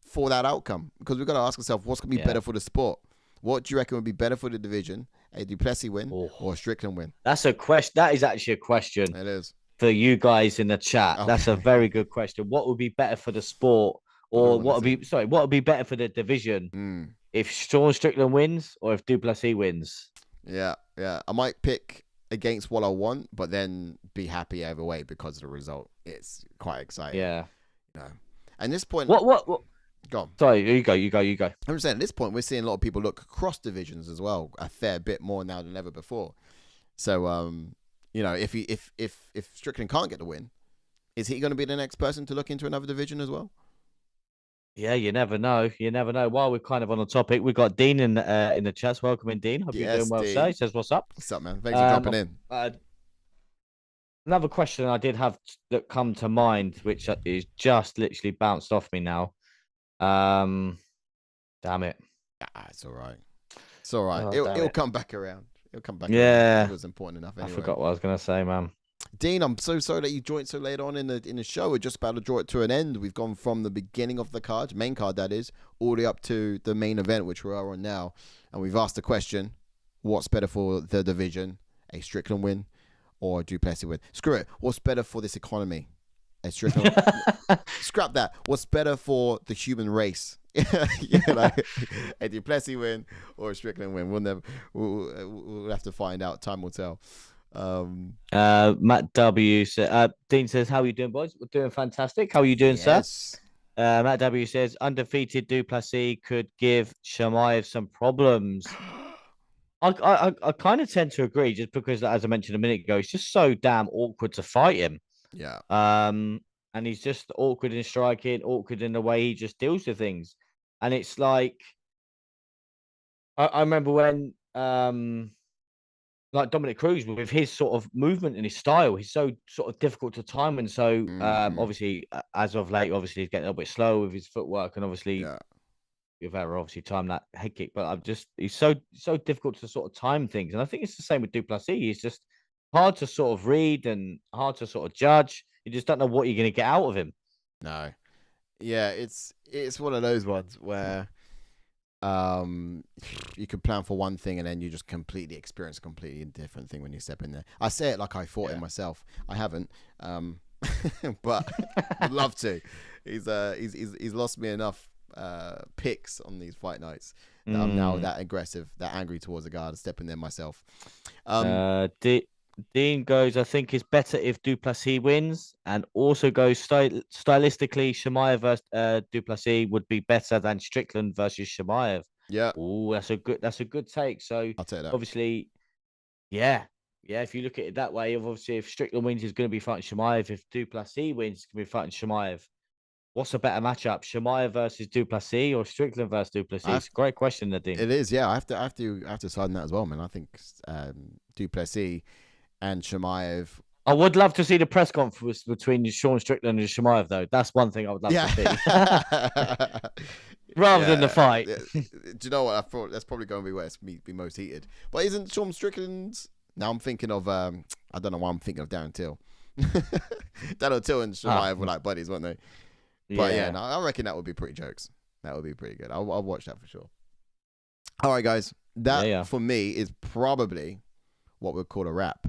for that outcome because we've got to ask ourselves what's going to be better for the sport. What do you reckon would be better for the division? A Plessis win or a Strickland win? That's a question. That is actually a question. It is. For you guys in the chat. Okay. That's a very good question. What would be better for the sport, or what would be better for the division if Sean Strickland wins or if Duplessis wins? Yeah. I might pick against what I want, but then be happy either way because of the result. It's quite exciting. Yeah. At this point, what? Go on. Sorry, you go. I'm just saying, at this point, we're seeing a lot of people look across divisions as well, a fair bit more now than ever before. So, if Strickland can't get the win, is he going to be the next person to look into another division as well? Yeah, you never know. While we're kind of on the topic, we've got Dean in the chat. Welcome in, Dean. Hope you're doing well, sir. He says, "What's up?" What's up, man? Thanks for dropping in. Another question I did have that come to mind, which is just literally bounced off me now. Damn it. It's all right. It's all right. It'll come back around. It'll come back. Yeah. It was important enough anyway. I forgot what I was going to say, man. Dean, I'm so sorry that you joined so late on in the show. We're just about to draw it to an end. We've gone from the beginning of the card, main card that is, all the way up to the main event, which we are on now. And we've asked the question, what's better for the division? A Strickland win or a Duplessis win? Screw it. What's better for this economy? A Strickland Scrap that. What's better for the human race? A Duplessis win or a Strickland win? We'll have to find out. Time will tell. Matt W said, Dean says, how are you doing, boys? We're doing fantastic. How are you doing, sir? Matt W says, undefeated Duplessis could give Chimaev some problems. I kind of tend to agree, just because, as I mentioned a minute ago, it's just so damn awkward to fight him. Yeah. And he's just awkward in striking, awkward in the way he just deals with things. And it's like, I remember when, like Dominic Cruz, with his sort of movement and his style, he's so sort of difficult to time. And so, obviously, as of late, obviously, he's getting a little bit slow with his footwork. And obviously, Guevara obviously timed that head kick. But he's so difficult to sort of time things. And I think it's the same with Duplessis. He's just hard to sort of read and hard to sort of judge. You just don't know what you're going to get out of him. No. Yeah, it's one of those ones where you could plan for one thing and then you just completely experience a completely different thing when you step in there. I say it like I fought it myself. I haven't, but I'd love to. He's lost me enough picks on these fight nights that I'm now that aggressive, that angry towards a guy to step in there myself. Dean goes, I think it's better if Duplessis wins, and also goes stylistically, Chimaev versus Duplessis would be better than Strickland versus Chimaev. Yeah. Oh, that's a good take. So I'll take that. Obviously, yeah. If you look at it that way, obviously, if Strickland wins, he's going to be fighting Chimaev. If Duplessis wins, he's going to be fighting Chimaev. What's a better matchup, Chimaev versus Duplessis or Strickland versus Duplessis? Great question, Nadine. It is, yeah. I have to side on that as well, man. I think Duplessis and Chimaev. I would love to see the press conference between Sean Strickland and Chimaev, though. That's one thing I would love to see. Rather than the fight. Do you know what? I thought that's probably going to be where it's be most heated. But isn't Sean Strickland's... Now I'm thinking of... I don't know why I'm thinking of Darren Till. Darren Till and Chimaev were like buddies, weren't they? But no, I reckon that would be pretty jokes. That would be pretty good. I'll watch that for sure. All right, guys. That, for me, is probably what we'd call a wrap.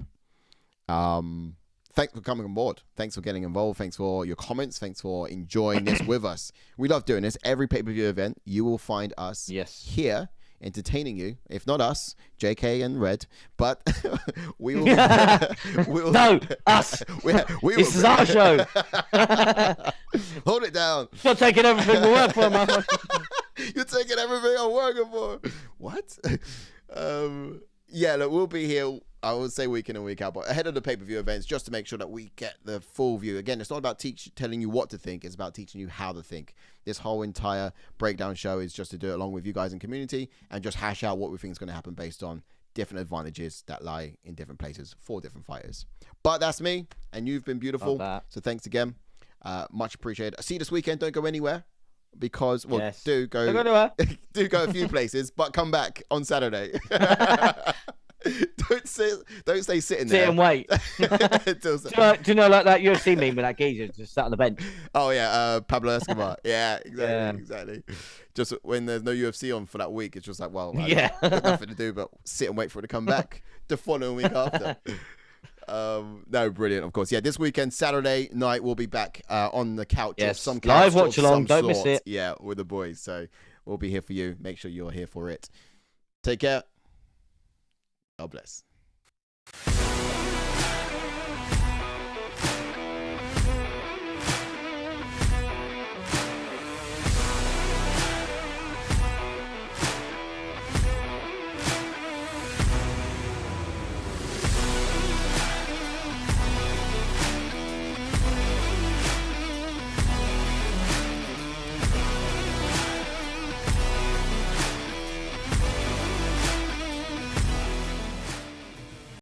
Thanks for coming on board. Thanks for getting involved. Thanks for your comments. Thanks for enjoying this with us. We love doing this. Every pay-per-view event, you will find us here entertaining you. If not us, JK and Red, but we will. No, us. This is our show. Hold it down. You're taking everything we work for, man. You're taking everything I'm working for. What? Look, we'll be here. I would say week in and week out, but ahead of the pay-per-view events, just to make sure that we get the full view. Again, it's not about telling you what to think. It's about teaching you how to think. This whole entire breakdown show is just to do it along with you guys in community and just hash out what we think is going to happen based on different advantages that lie in different places for different fighters. But that's me, and you've been beautiful. So thanks again. Much appreciated. See you this weekend. Don't go anywhere because, well, Yes. do go. Don't go anywhere. Do go a few places, but come back on Saturday. Don't stay sitting there. Sit and wait. Until Do you know like that UFC meme with that geezer just sat on the bench? Oh yeah, Pablo Escobar. Yeah, exactly. Just when there's no UFC on for that week, it's just like, well, there's nothing to do but sit and wait for it to come back the following week after. No, brilliant. Of course, yeah. This weekend, Saturday night, we'll be back on the couch. Yes, Some couch live watch of along. some Don't miss sort. it. Yeah, with the boys. So we'll be here for you. Make sure you're here for it. Take care. God bless.